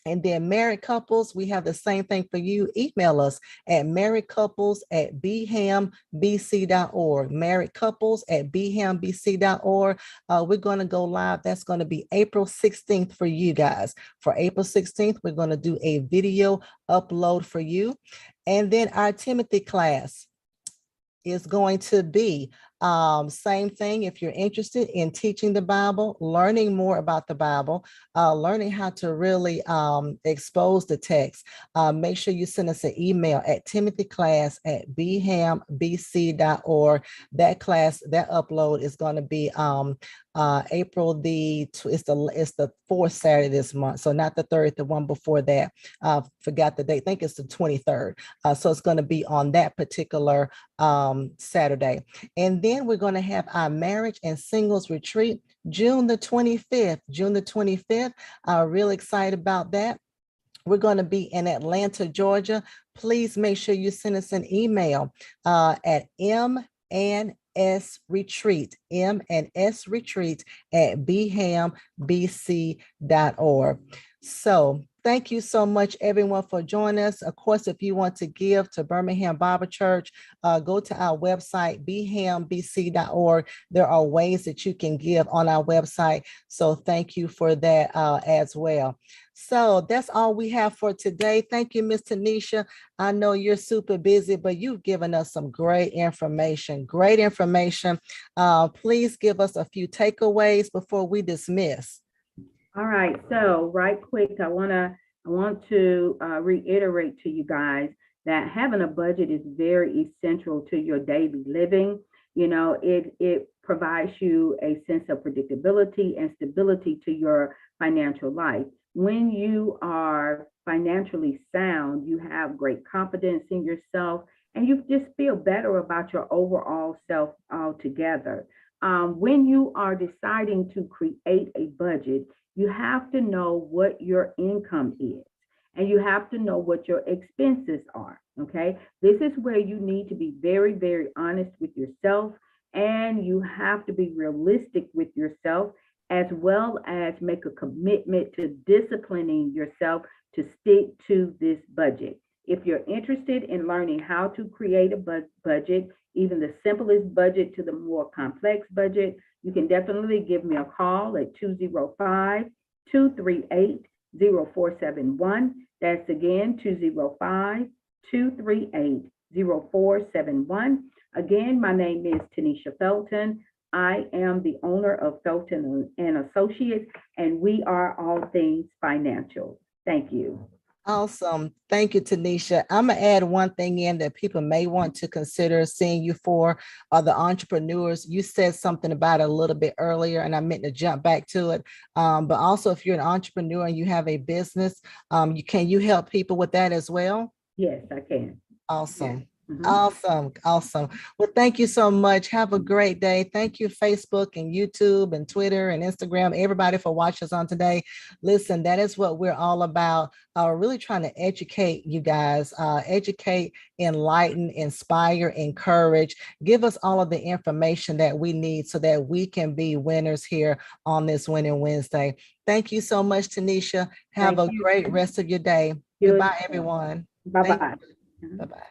Speaker 1: And then married couples, we have the same thing for you. Email us at marriedcouples@bhambc.org. Marriedcouples@bhambc.org. We're going to go live. That's going to be April 16th for you guys. For April 16th, we're going to do a video upload for you. And then our Timothy class is going to be Same thing, if you're interested in teaching the Bible, learning more about the Bible, learning how to really expose the text, make sure you send us an email at timothyclass@bhambc.org. That class, that upload is going to be April it's the fourth Saturday this month, so not the third, the one before that. Forgot the date. I think it's the 23rd. So it's going to be on that particular Saturday. And then we're going to have our marriage and singles retreat June the 25th. June the 25th. Really excited about that. We're going to be in Atlanta, Georgia. Please make sure you send us an email at mnsretreat @bhambc.org. So thank you so much, everyone, for joining us. Of course, if you want to give to Birmingham Bible Church, go to our website, bhambc.org. There are ways that you can give on our website. So thank you for that as well. So that's all we have for today. Thank you, Ms. Tenesha. I know you're super busy, but you've given us some great information. Great information. Please give us a few takeaways before we dismiss.
Speaker 2: All right. So right quick, I want to reiterate to you guys that having a budget is very essential to your daily living. You know, it provides you a sense of predictability and stability to your financial life. When you are financially sound, you have great confidence in yourself and you just feel better about your overall self altogether. When you are deciding to create a budget, you have to know what your income is and you have to know what your expenses are. Okay. This is where you need to be very, very honest with yourself and you have to be realistic with yourself as well as make a commitment to disciplining yourself to stick to this budget. If you're interested in learning how to create a budget, even the simplest budget to the more complex budget, you can definitely give me a call at 205-238-0471. That's again 205-238-0471. Again, my name is Tenesha Felton. I am the owner of Felton and Associates, and we are all things financial. Thank you.
Speaker 1: Awesome. Thank you, Tenesha. I'm going to add one thing in that people may want to consider seeing you for are the entrepreneurs. You said something about it a little bit earlier, and I meant to jump back to it. But also, if you're an entrepreneur and you have a business, can you help people with that as well?
Speaker 2: Yes, I can.
Speaker 1: Awesome.
Speaker 2: Yes. Mm-hmm.
Speaker 1: Awesome. Awesome. Well, thank you so much. Have a great day. Thank you, Facebook and YouTube and Twitter and Instagram, everybody for watching us on today. Listen, that is what we're all about. Really trying to educate you guys, educate, enlighten, inspire, encourage, give us all of the information that we need so that we can be winners here on this Winning Wednesday. Thank you so much, Tenesha. Have a great rest of your day. Goodbye, everyone.
Speaker 2: Bye-bye.
Speaker 1: Bye-bye.